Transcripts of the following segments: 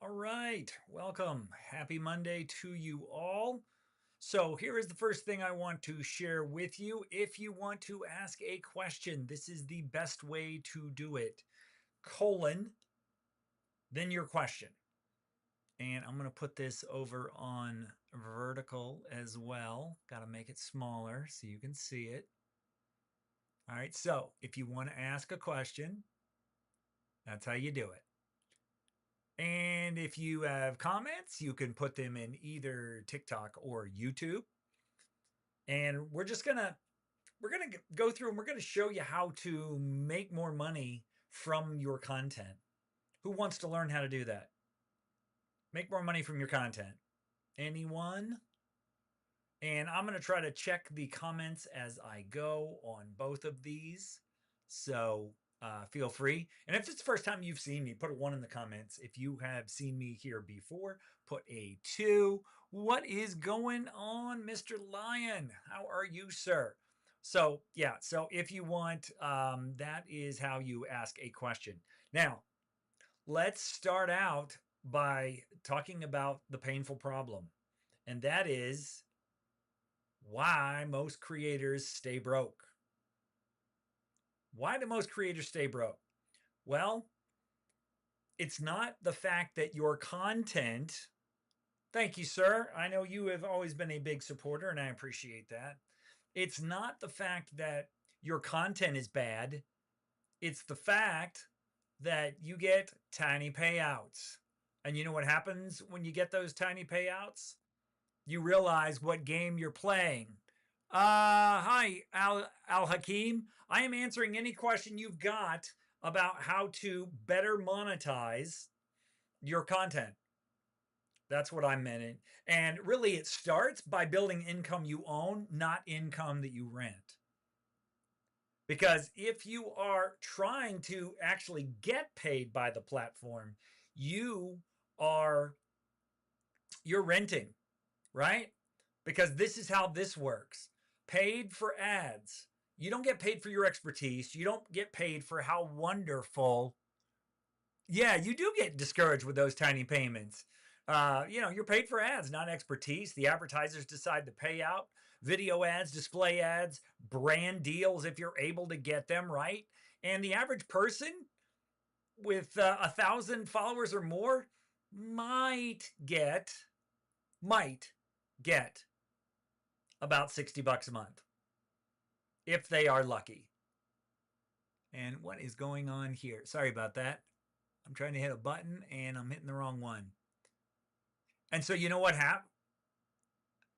All right, welcome. Happy Monday to you all. So, here is the first thing I want to share with you. If you want to ask a question, this is the best way to do it. Colon, then your question. And I'm going to put this over on vertical as well. Got to make it smaller so you can see it. All right, so if you want to ask a question, that's how you do it. And if you have comments, you can put them in either TikTok or YouTube. And we're going to go through and we're going to show you how to make more money from your content. Who wants to learn how to do that? Make more money from your content. Anyone? And I'm going to try to check the comments as I go on both of these. So feel free. And if it's the first time you've seen me, put a 1 in the comments. If you have seen me here before, put a 2. What is going on, Mr. Lion? How are you, sir? So, yeah, so if you want, that is how you ask a question. Now, let's start out by talking about the painful problem, and that is why most creators stay broke. Why do most creators stay broke? Well, it's not the fact that your content, thank you, sir. I know you have always been a big supporter, and I appreciate that. It's not the fact that your content is bad. It's the fact that you get tiny payouts. And you know what happens when you get those tiny payouts? You realize what game you're playing. Hi, Al Hakim. I am answering any question you've got about how to better monetize your content. That's what I meant. And really, it starts by building income you own, not income that you rent. Because if you are trying to actually get paid by the platform, you're renting, right? Because this is how this works. Paid for ads. You don't get paid for your expertise. You don't get paid for how wonderful. Yeah, you do get discouraged with those tiny payments. You're paid for ads, not expertise. The advertisers decide to pay out video ads, display ads, brand deals if you're able to get them, right? And the average person with 1,000 followers or more might get about $60 a month if they are lucky. And what is going on here? Sorry about that. I'm trying to hit a button and I'm hitting the wrong one. And so you know what happened?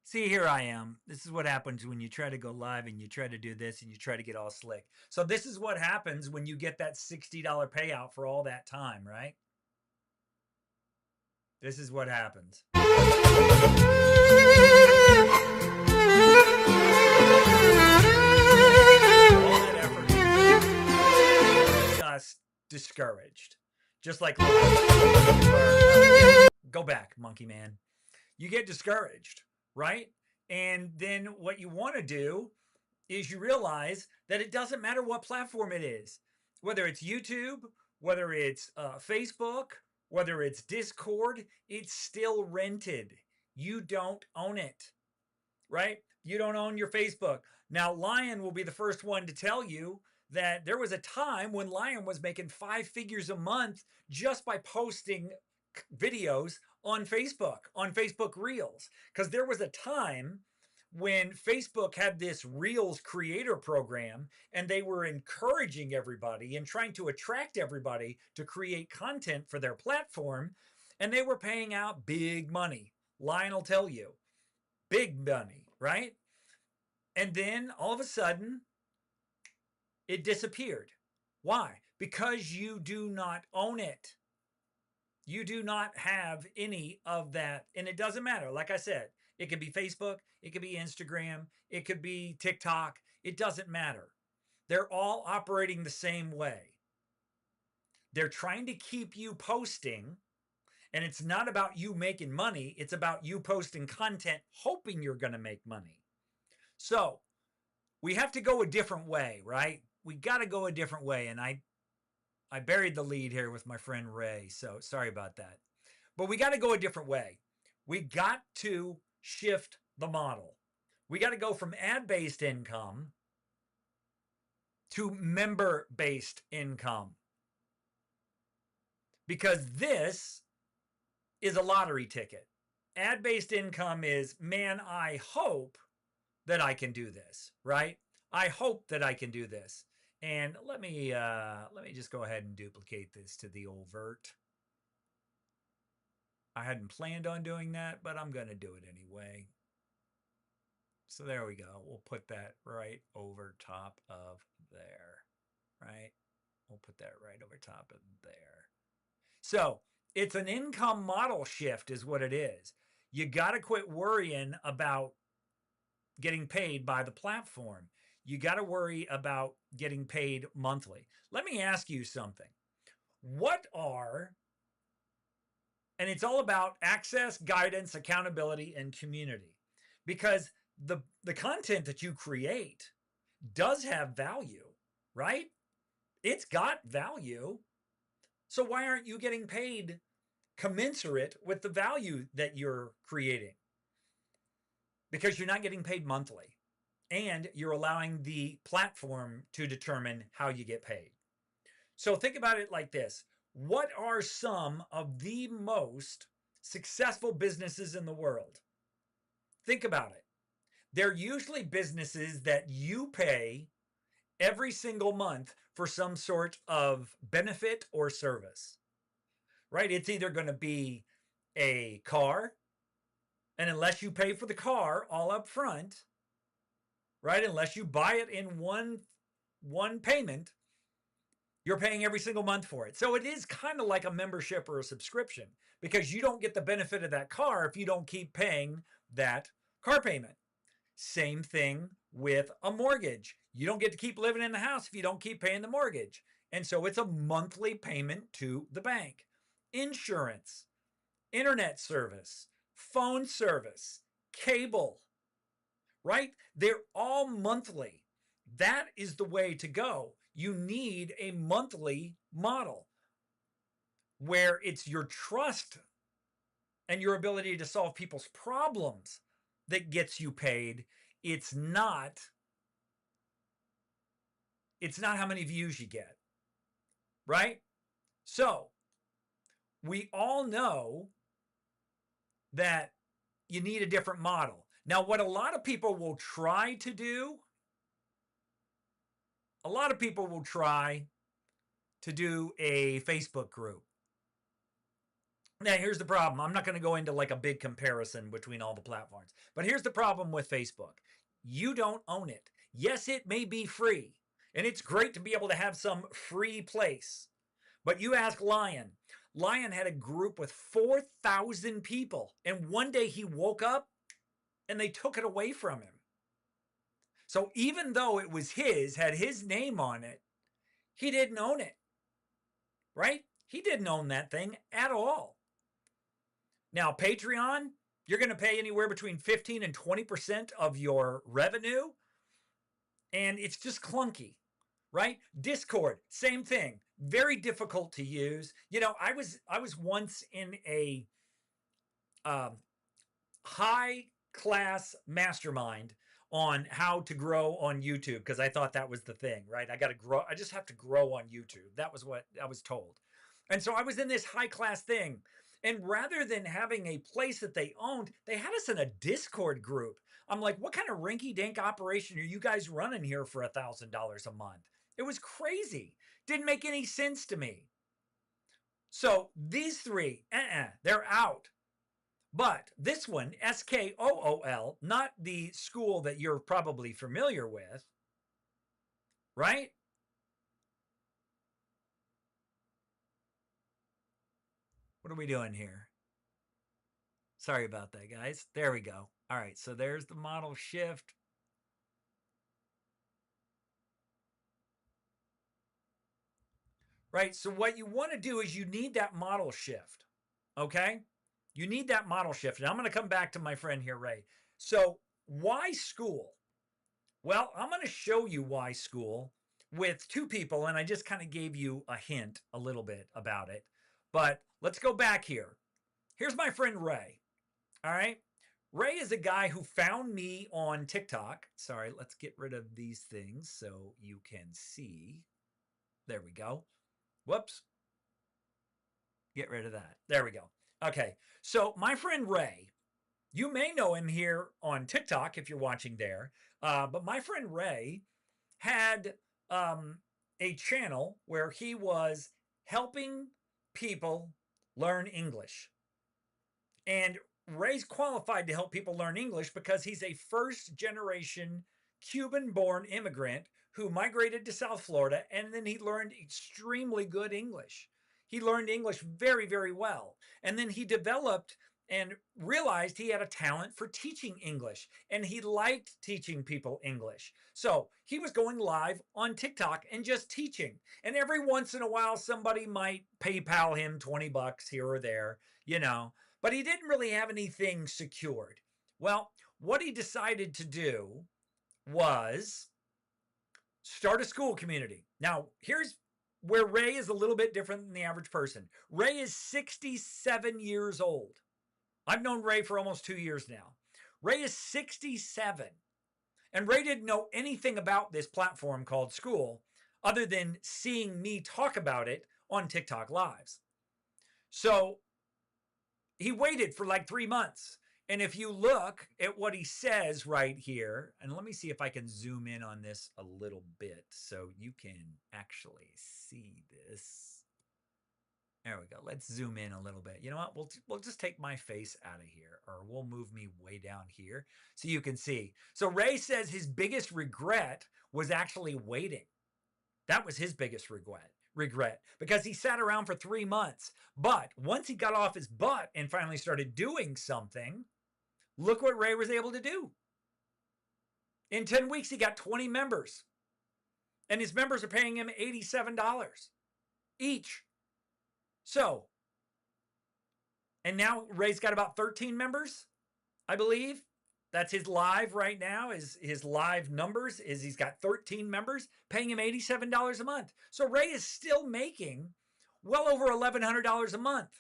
See, here I am. This is what happens when you try to go live and you try to do this and you try to get all slick. So this is what happens when you get that $60 payout for all that time, right? This is what happens. Just discouraged. Just like go back, monkey man. You get discouraged, right? And then what you want to do is you realize that it doesn't matter what platform it is, whether it's YouTube, whether it's Facebook, whether it's Discord, it's still rented. You don't own it, right? You don't own your Facebook. Now, Lion will be the first one to tell you that there was a time when Lion was making 5 figures a month just by posting videos on Facebook Reels. Because there was a time when Facebook had this Reels creator program and they were encouraging everybody and trying to attract everybody to create content for their platform. And they were paying out big money. Lion will tell you, big money, right? And then all of a sudden, it disappeared. Why? Because you do not own it. You do not have any of that. And it doesn't matter. Like I said, it could be Facebook, it could be Instagram, it could be TikTok. It doesn't matter. They're all operating the same way. They're trying to keep you posting. And it's not about you making money. It's about you posting content, hoping you're going to make money. So we have to go a different way, right? We got to go a different way. And I buried the lead here with my friend Ray. So sorry about that. But we got to go a different way. We got to shift the model. We got to go from ad-based income to member-based income. Because this is a lottery ticket. Ad-based income is, man, I hope that I can do this, right? I hope that I can do this. And let me just go ahead and duplicate this to the overt. I hadn't planned on doing that, but I'm going to do it anyway. So there we go. We'll put that right over top of there, right? We'll put that right over top of there. So it's an income model shift is what it is. You got to quit worrying about getting paid by the platform. You got to worry about getting paid monthly. Let me ask you something. What are, and it's all about access, guidance, accountability, and community. Because the content that you create does have value, right? It's got value. So why aren't you getting paid commensurate with the value that you're creating? Because you're not getting paid monthly, and you're allowing the platform to determine how you get paid. So think about it like this. What are some of the most successful businesses in the world? Think about it. They're usually businesses that you pay every single month for some sort of benefit or service, right? It's either going to be a car, and unless you pay for the car all up front, right? Unless you buy it in one payment, you're paying every single month for it. So it is kind of like a membership or a subscription, because you don't get the benefit of that car if you don't keep paying that car payment. Same thing with a mortgage. You don't get to keep living in the house if you don't keep paying the mortgage. And so it's a monthly payment to the bank. Insurance, internet service, phone service, cable, right? They're all monthly. That is the way to go. You need a monthly model where it's your trust and your ability to solve people's problems that gets you paid. It's not how many views you get, right? So we all know that you need a different model. Now, what a lot of people will try to do, a Facebook group. Now, here's the problem. I'm not going to go into like a big comparison between all the platforms, but here's the problem with Facebook. You don't own it. Yes, it may be free, and it's great to be able to have some free place. But you ask Lion. Lion had a group with 4,000 people, and one day he woke up and they took it away from him. So even though it was had his name on it, he didn't own it, right? He didn't own that thing at all. Now, Patreon, you're going to pay anywhere between 15 and 20% of your revenue, and it's just clunky, right? Discord, same thing. Very difficult to use. You know, I was once in a high class mastermind on how to grow on YouTube, because I thought that was the thing, right? I just have to grow on YouTube. That was what I was told. And so I was in this high class thing. And rather than having a place that they owned, they had us in a Discord group. I'm like, what kind of rinky-dink operation are you guys running here for $1,000 a month? It was crazy. Didn't make any sense to me. So these three, they're out. But this one, SKOOL, not the school that you're probably familiar with, right? What are we doing here? Sorry about that, guys. There we go. All right, so there's the model shift. Right, so what you want to do is you need that model shift, okay? You need that model shift. And I'm going to come back to my friend here, Ray. So why school? Well, I'm going to show you why school with two people, and I just kind of gave you a hint a little bit about it. But let's go back here. Here's my friend Ray. All right. Ray is a guy who found me on TikTok. Sorry, let's get rid of these things so you can see. There we go. Whoops. Get rid of that. There we go. Okay. So my friend Ray, you may know him here on TikTok if you're watching there. But my friend Ray had a channel where he was helping people learn English. And Ray's qualified to help people learn English because he's a first generation Cuban born immigrant who migrated to South Florida, and then he learned extremely good English. He learned English very, very well. And then he developed and realized he had a talent for teaching English, and he liked teaching people English. So he was going live on TikTok and just teaching. And every once in a while, somebody might PayPal him 20 bucks here or there, but he didn't really have anything secured. Well, what he decided to do was start a school community. Now, here's where Ray is a little bit different than the average person. Ray is 67 years old. I've known Ray for almost 2 years now. Ray is 67. And Ray didn't know anything about this platform called Skool other than seeing me talk about it on TikTok Lives. So he waited for like 3 months. And if you look at what he says right here, and let me see if I can zoom in on this a little bit so you can actually see this. There we go. Let's zoom in a little bit. You know what? We'll just take my face out of here, or we'll move me way down here so you can see. So Ray says his biggest regret was actually waiting. That was his biggest regret because he sat around for 3 months. But once he got off his butt and finally started doing something, look what Ray was able to do. In 10 weeks, he got 20 members. And his members are paying him $87 each. So, and now Ray's got about 13 members, I believe. That's his live right now. His live numbers is he's got 13 members paying him $87 a month. So Ray is still making well over $1,100 a month.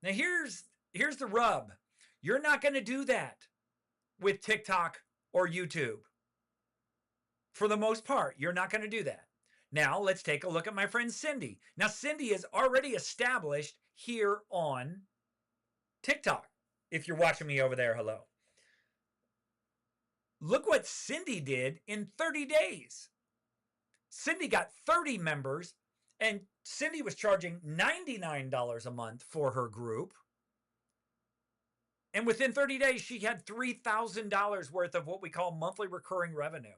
Now here's the rub. You're not going to do that with TikTok or YouTube. For the most part, you're not going to do that. Now, let's take a look at my friend Cindy. Now, Cindy is already established here on TikTok. If you're watching me over there, hello. Look what Cindy did in 30 days. Cindy got 30 members, and Cindy was charging $99 a month for her group. And within 30 days, she had $3,000 worth of what we call monthly recurring revenue.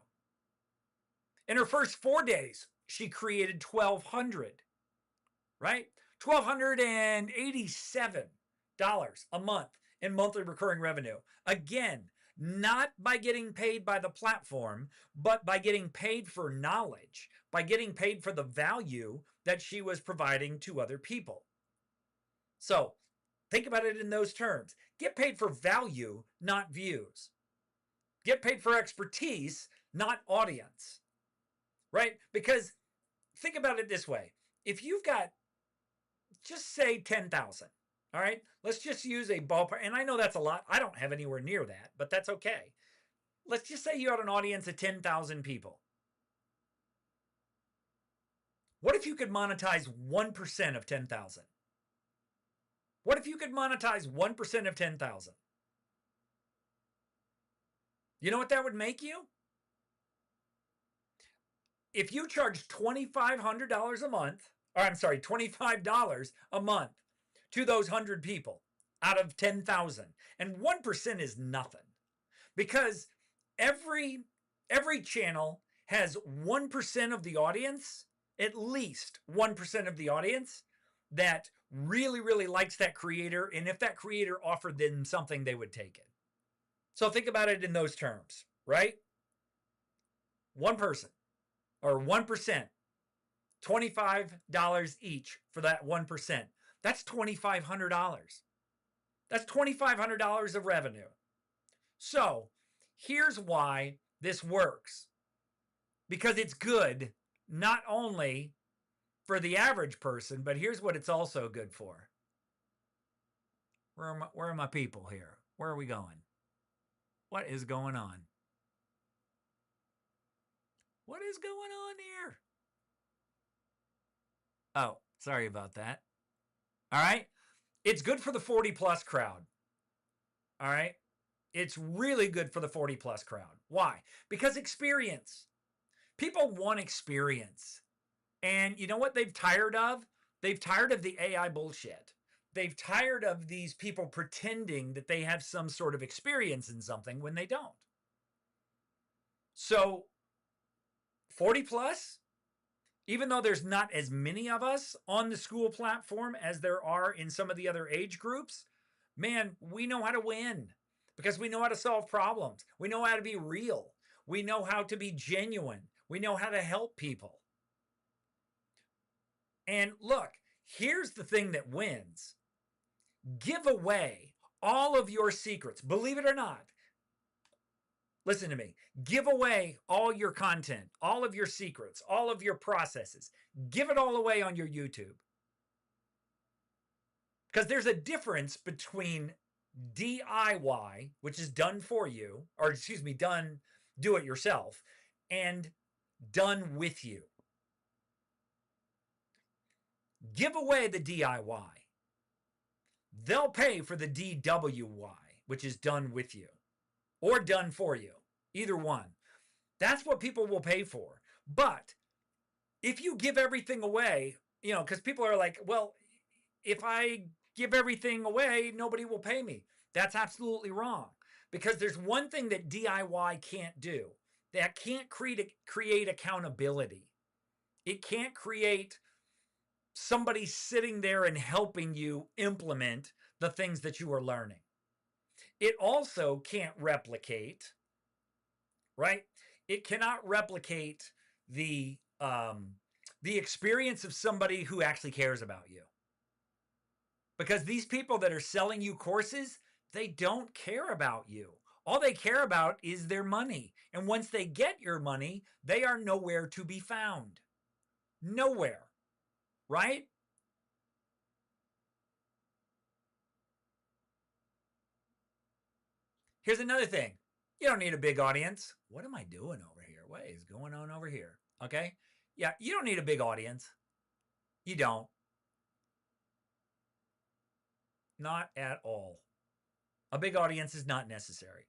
In her first 4 days, she created $1,200, right? $1,287 a month in monthly recurring revenue. Again, not by getting paid by the platform, but by getting paid for knowledge, by getting paid for the value that she was providing to other people. So think about it in those terms. Get paid for value, not views. Get paid for expertise, not audience. Right? Because think about it this way. If you've got, just say 10,000, all right? Let's just use a ballpark. And I know that's a lot. I don't have anywhere near that, but that's okay. Let's just say you had an audience of 10,000 people. What if you could monetize 1% of 10,000? What if you could monetize 1% of 10,000? You know what that would make you? If you charge $2,500 a month, or I'm sorry, $25 a month to those 100 people out of 10,000, and 1% is nothing, because every channel has 1% of the audience, at least 1% of the audience that really, really likes that creator, and if that creator offered them something, they would take it. So think about it in those terms, right? One person. Or 1%, $25 each for that 1%. That's $2,500. That's $2,500 of revenue. So here's why this works. Because it's good not only for the average person, but here's what it's also good for. Where are my people here? Where are we going? What is going on? What is going on here? Oh, sorry about that. All right. It's good for the 40 plus crowd. All right. It's really good for the 40 plus crowd. Why? Because experience. People want experience. And you know what they've tired of? They've tired of the AI bullshit. They've tired of these people pretending that they have some sort of experience in something when they don't. So 40 plus, even though there's not as many of us on the school platform as there are in some of the other age groups, man, we know how to win because we know how to solve problems. We know how to be real. We know how to be genuine. We know how to help people. And look, here's the thing that wins. Give away all of your secrets. Believe it or not. Listen to me. Give away all your content, all of your secrets, all of your processes. Give it all away on your YouTube. Because there's a difference between DIY, which is done for you, or excuse me, do it yourself, and done with you. Give away the DIY. They'll pay for the DWY, which is done with you or done for you. Either one. That's what people will pay for. But if you give everything away, because people are like, well, if I give everything away, nobody will pay me. That's absolutely wrong. Because there's one thing that DIY can't do. That can't create accountability. It can't create somebody sitting there and helping you implement the things that you are learning. It also can't replicate, right? It cannot replicate the experience of somebody who actually cares about you. Because these people that are selling you courses, they don't care about you. All they care about is their money. And once they get your money, they are nowhere to be found. Nowhere. Right? Here's another thing. You don't need a big audience. What am I doing over here? What is going on over here? Okay. Yeah, you don't need a big audience. You don't. Not at all. A big audience is not necessary.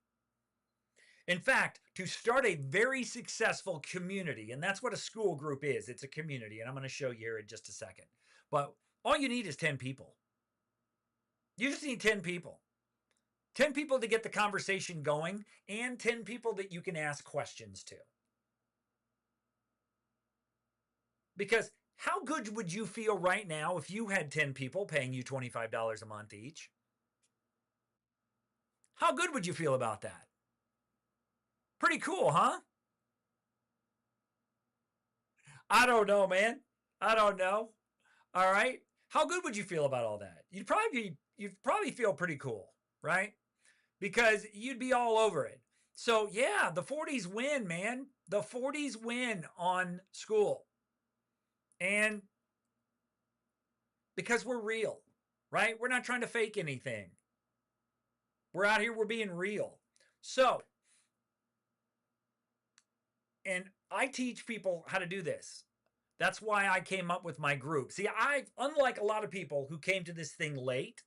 In fact, to start a very successful community, and that's what a school group is, it's a community, and I'm going to show you here in just a second. But all you need is 10 people. You just need 10 people. 10 people to get the conversation going and 10 people that you can ask questions to. Because how good would you feel right now if you had 10 people paying you $25 a month each? How good would you feel about that? Pretty cool, huh? I don't know, man. I don't know. All right. How good would you feel about all that? You'd probably feel pretty cool, right? Because you'd be all over it. So yeah, the 40s win, man. The 40s win on school. And because we're real, right? We're not trying to fake anything. We're out here, we're being real. So, and I teach people how to do this. That's why I came up with my group. See, unlike a lot of people who came to this thing late,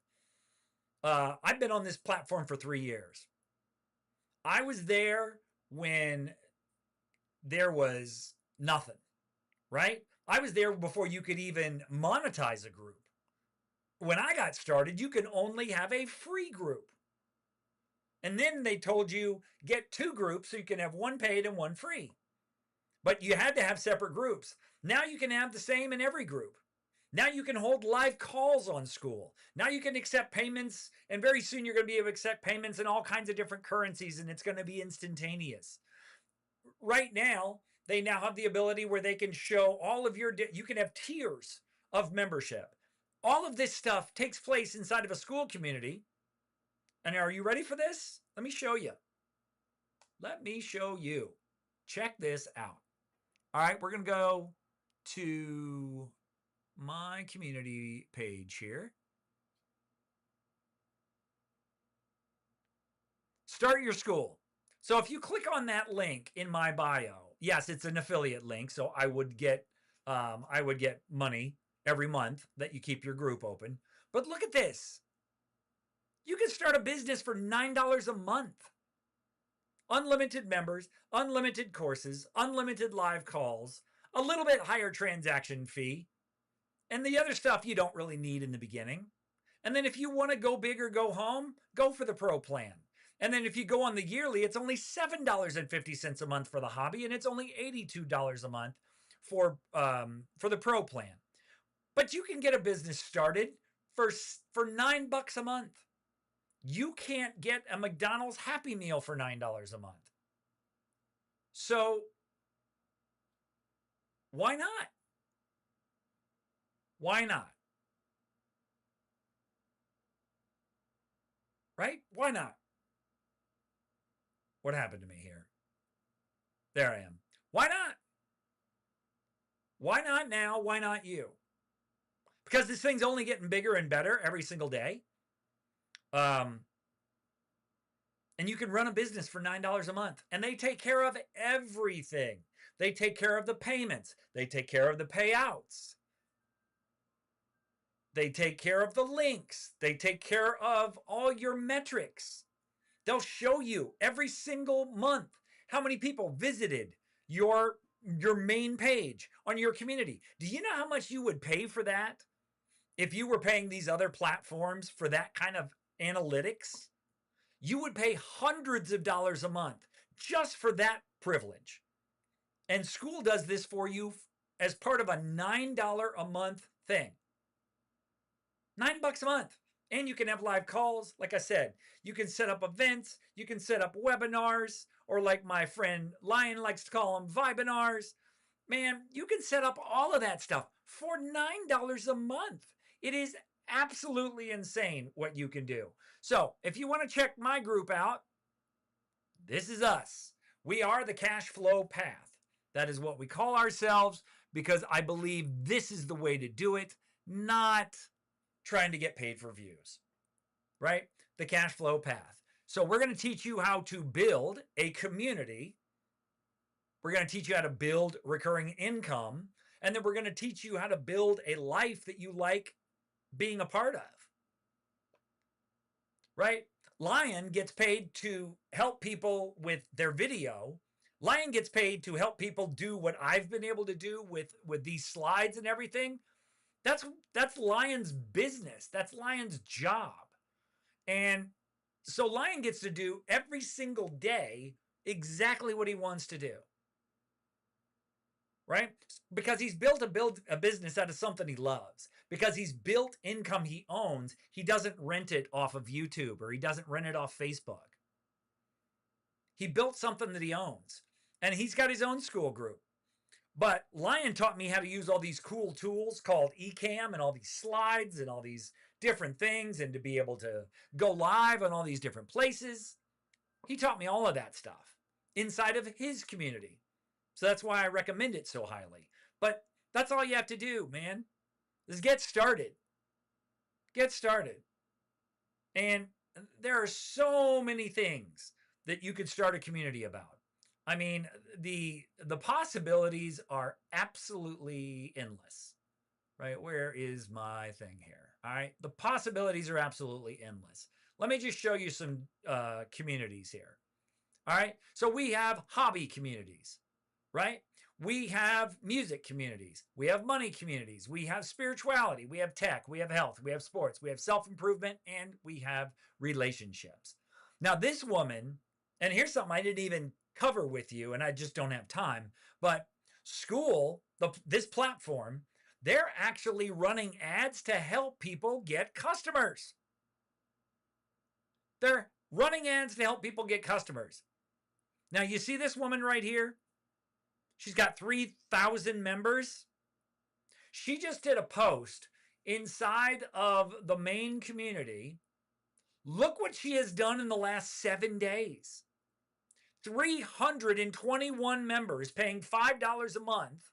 I've been on this platform for 3 years. I was there when there was nothing, right? I was there before you could even monetize a group. When I got started, you can only have a free group. And then they told you get 2 groups so you can have one paid and one free. But you had to have separate groups. Now you can have the same in every group. Now you can hold live calls on school. Now you can accept payments, and very soon you're going to be able to accept payments in all kinds of different currencies, and it's going to be instantaneous. Right now, they now have the ability where they can show all of you can have tiers of membership. All of this stuff takes place inside of a school community. And are you ready for this? Let me show you. Let me show you. Check this out. All right, we're going to go to my community page here. Start your school. So if you click on that link in my bio, yes, it's an affiliate link, so I would get money every month that you keep your group open. But look at this. You can start a business for $9 a month. Unlimited members, unlimited courses, unlimited live calls, a little bit higher transaction fee, and the other stuff you don't really need in the beginning. And then if you want to go big or go home, go for the pro plan. And then if you go on the yearly, it's only $7.50 a month for the hobby, and it's only $82 a month for the pro plan. But you can get a business started for $9 a month. You can't get a McDonald's Happy Meal for $9 a month. So why not? Why not? Right? Why not? What happened to me here? There I am. Why not? Why not now? Why not you? Because this thing's only getting bigger and better every single day. And you can run a business for $9 a month, and they take care of everything. They take care of the payments. They take care of the payouts. They take care of the links. They take care of all your metrics. They'll show you every single month how many people visited your main page on your community. Do you know how much you would pay for that if you were paying these other platforms for that kind of analytics? You would pay hundreds of dollars a month just for that privilege. And Skool does this for you as part of a $9 a month thing. $9 a month. And you can have live calls. Like I said, you can set up events. You can set up webinars, or like my friend Lion likes to call them, vibinars. Man, you can set up all of that stuff for $9 a month. It is absolutely insane what you can do. So if you want to check my group out, this is us. We are the Cash Flow Path. That is what we call ourselves, because I believe this is the way to do it, not trying to get paid for views, right? The Cash Flow Path. So we're going to teach you how to build a community. We're going to teach you how to build recurring income. And then we're going to teach you how to build a life that you like being a part of, right? Lion gets paid to help people with their video. Lion gets paid to help people do what I've been able to do with these slides and everything. That's Lion's business. That's Lion's job. And so Lion gets to do every single day exactly what he wants to do, right? Because he's built a business out of something he loves. Because he's built income he owns. He doesn't rent it off of YouTube, or he doesn't rent it off Facebook. He built something that he owns. And he's got his own school group. But Lion taught me how to use all these cool tools called Ecamm, and all these slides and all these different things, and to be able to go live on all these different places. He taught me all of that stuff inside of his community. So that's why I recommend it so highly. But that's all you have to do, man, is get started. Get started. And there are so many things that you could start a community about. I mean, the possibilities are absolutely endless, right? Where is my thing here? All right. The possibilities are absolutely endless. Let me just show you some communities here. All right. So we have hobby communities, right? We have music communities. We have money communities. We have spirituality. We have tech. We have health. We have sports. We have self-improvement, and we have relationships. Now, this woman, and here's something I didn't even cover with you, and I just don't have time, but Skool, this platform, they're actually running ads to help people get customers. They're running ads to help people get customers. Now, you see this woman right here? She's got 3,000 members. She just did a post inside of the main community. Look what she has done in the last 7 days. 321 members paying $5 a month.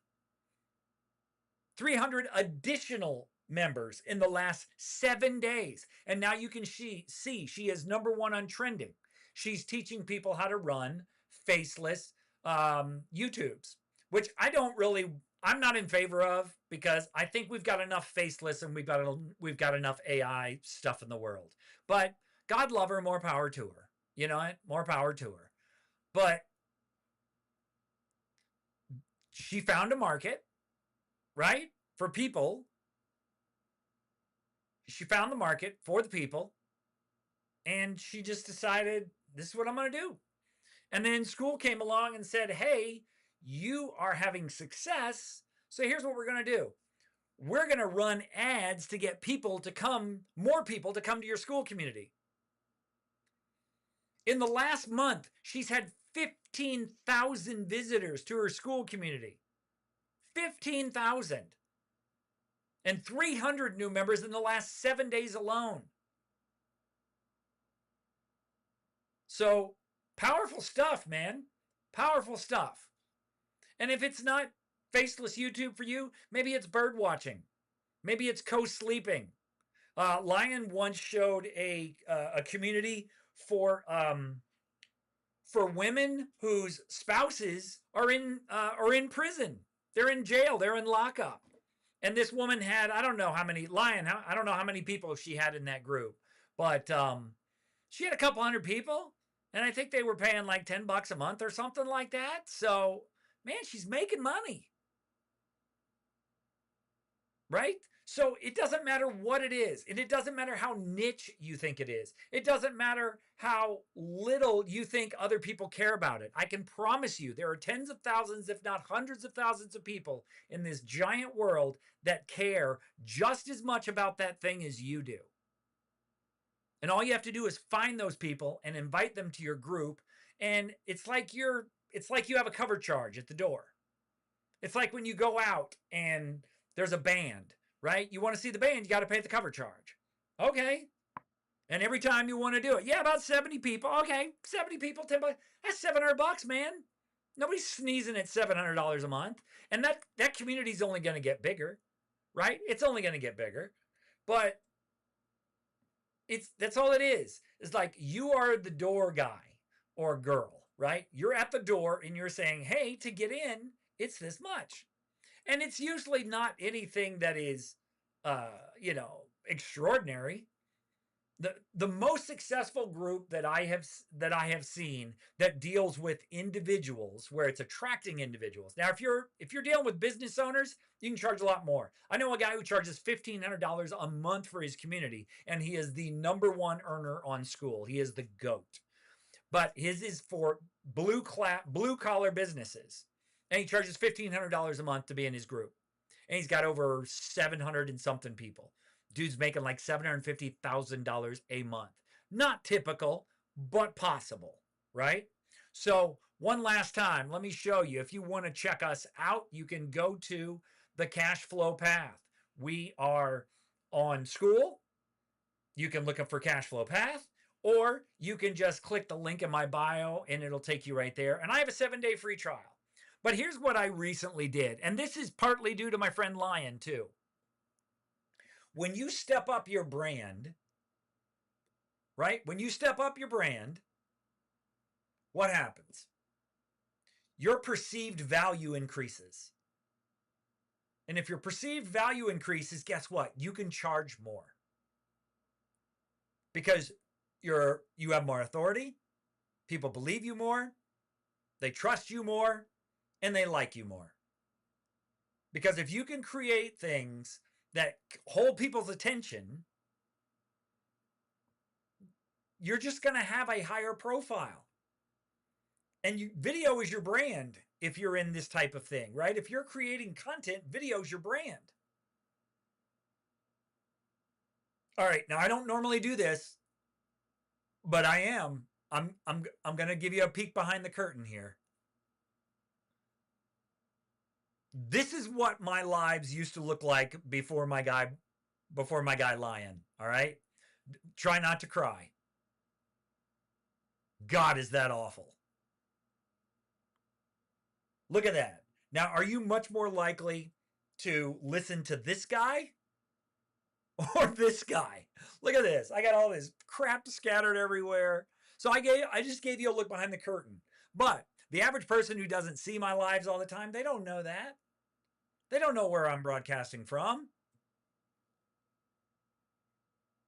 300 additional members in the last 7 days. And now you can see she is #1 on trending. She's teaching people how to run faceless YouTubes, which I'm not in favor of, because I think we've got enough faceless and we've got enough AI stuff in the world. But God love her, more power to her. You know what? More power to her. But she found a market, right? For people. She found the market for the people, and she just decided, this is what I'm going to do. And then school came along and said, hey, you are having success, so here's what we're going to do. We're going to run ads to get more people to come to your school community. In the last month, she's had 15,000 visitors to her school community. 15,000. And 300 new members in the last 7 days alone. So, powerful stuff, man. Powerful stuff. And if it's not faceless YouTube for you, maybe it's bird watching. Maybe it's co-sleeping. Lion once showed a community for women whose spouses are in prison. They're in jail. They're in lockup. And this woman had, I don't know how many people she had in that group, but she had a couple hundred people, and I think they were paying like $10 a month or something like that. So, man, she's making money. Right? So it doesn't matter what it is, and it doesn't matter how niche you think it is. It doesn't matter how little you think other people care about it. I can promise you there are tens of thousands, if not hundreds of thousands of people in this giant world that care just as much about that thing as you do. And all you have to do is find those people and invite them to your group, and it's like you have a cover charge at the door. It's like when you go out and there's a band, right? You want to see the band, you got to pay the cover charge. Okay. And every time you want to do it, yeah, about 70 people. Okay, 70 people, $10. That's $700, man. Nobody's sneezing at $700 a month. And that community's only going to get bigger, right? It's only going to get bigger. But that's all it is. It's like you are the door guy or girl, right? You're at the door and you're saying, hey, to get in, it's this much. And it's usually not anything that is, extraordinary. The most successful group that I have seen that deals with individuals, where it's attracting individuals. Now, if you're dealing with business owners, you can charge a lot more. I know a guy who charges $1,500 a month for his community, and he is the #1 earner on school. He is the GOAT. But his is for blue collar businesses. And he charges $1,500 a month to be in his group. And he's got over 700 and something people. Dude's making like $750,000 a month. Not typical, but possible, right? So one last time, let me show you. If you want to check us out, you can go to the Cash Flow Path. We are on school. You can look up for Cash Flow Path, or you can just click the link in my bio and it'll take you right there. And I have a 7-day free trial. But here's what I recently did, and this is partly due to my friend Lion too. When you step up your brand, right? When you step up your brand, what happens? Your perceived value increases. And if your perceived value increases, guess what? You can charge more. Because you have more authority, people believe you more, they trust you more, and they like you more. Because if you can create things that hold people's attention, you're just going to have a higher profile. And video is your brand if you're in this type of thing, right? If you're creating content, video is your brand. All right, now I don't normally do this, but I am. I'm going to give you a peek behind the curtain here. This is what my lives used to look like before my guy Lion, all right? Try not to cry. God, is that awful. Look at that. Now, are you much more likely to listen to this guy or this guy? Look at this. I got all this crap scattered everywhere. So I just gave you a look behind the curtain. But the average person who doesn't see my lives all the time, they don't know that. They don't know where I'm broadcasting from.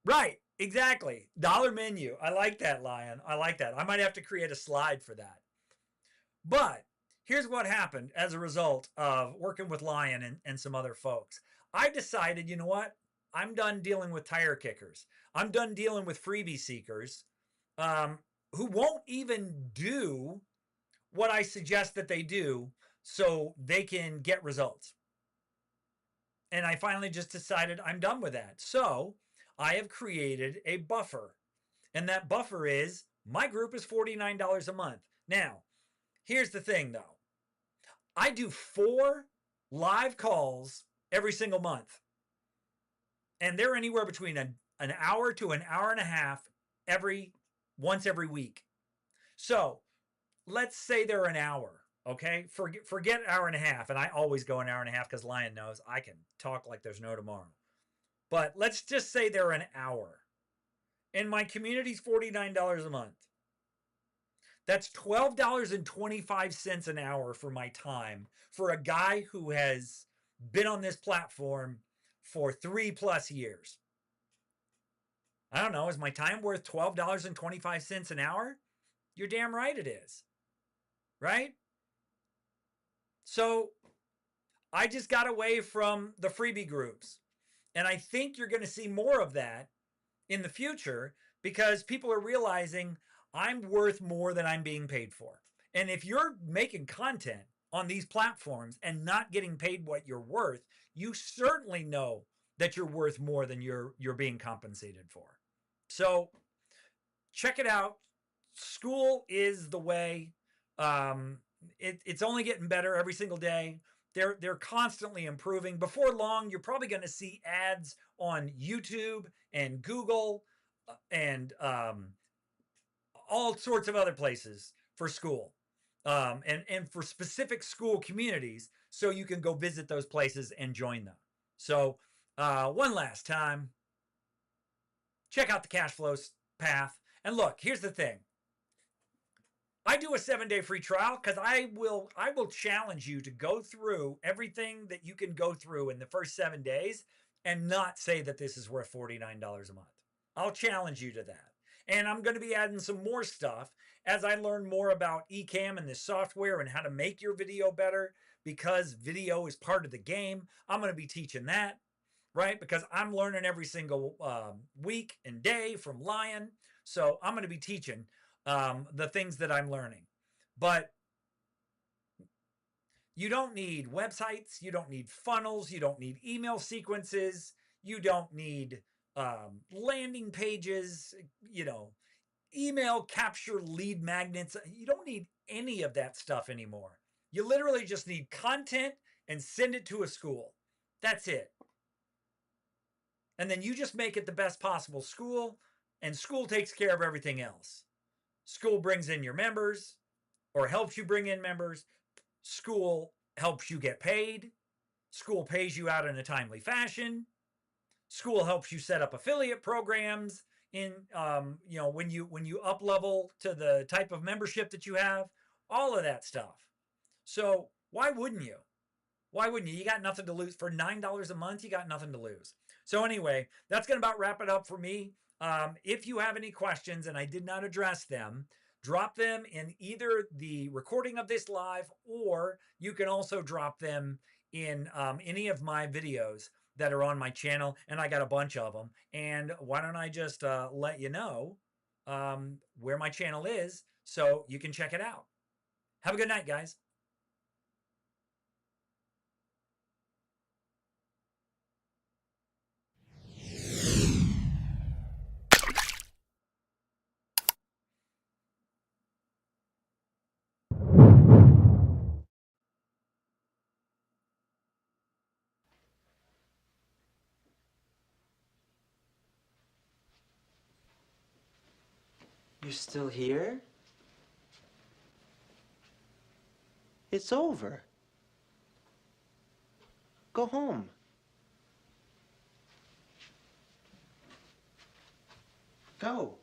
Right, exactly. Dollar menu. I like that, Lion. I like that. I might have to create a slide for that. But here's what happened as a result of working with Lion and some other folks. I decided, you know what? I'm done dealing with tire kickers. I'm done dealing with freebie seekers who won't even do what I suggest that they do so they can get results. And I finally just decided I'm done with that. So I have created a buffer. And that buffer is my group is $49 a month. Now, here's the thing though. I do 4 live calls every single month. And they're anywhere between an hour to an hour and a half once every week. So let's say they're an hour. Okay, forget hour and a half, and I always go an hour and a half because Lion knows I can talk like there's no tomorrow. But let's just say they're an hour, and my community's $49 a month. That's $12.25 an hour for my time for a guy who has been on this platform for 3+ years. I don't know, is my time worth $12.25 an hour? You're damn right it is. Right? So I just got away from the freebie groups. And I think you're going to see more of that in the future because people are realizing I'm worth more than I'm being paid for. And if you're making content on these platforms and not getting paid what you're worth, you certainly know that you're worth more than you're being compensated for. So check it out. School is the way. It's only getting better every single day. They're constantly improving. Before long, you're probably going to see ads on YouTube and Google and all sorts of other places for school and for specific school communities, so you can go visit those places and join them. So one last time, check out the cash flow path. And look, here's the thing. I do a 7-day free trial because I will challenge you to go through everything that you can go through in the first 7 days and not say that this is worth $49 a month. I'll challenge you to that. And I'm going to be adding some more stuff as I learn more about Ecamm and this software and how to make your video better, because video is part of the game. I'm going to be teaching that, right? Because I'm learning every single week and day from Lion. So I'm going to be teaching the things that I'm learning. But you don't need websites, you don't need funnels, you don't need email sequences, you don't need landing pages, email capture lead magnets. You don't need any of that stuff anymore. You literally just need content and send it to a school. That's it. And then you just make it the best possible school, and school takes care of everything else. School brings in your members or helps you bring in members. School helps you get paid. School pays you out in a timely fashion. School helps you set up affiliate programs in, when you up level to the type of membership that you have, all of that stuff. So why wouldn't you? Why wouldn't you? You got nothing to lose. For $9 a month, you got nothing to lose. So anyway, that's going to about wrap it up for me. If you have any questions and I did not address them, drop them in either the recording of this live, or you can also drop them in any of my videos that are on my channel, and I got a bunch of them. And why don't I just let you know where my channel is so you can check it out. Have a good night, guys. You're still here? It's over. Go home. Go.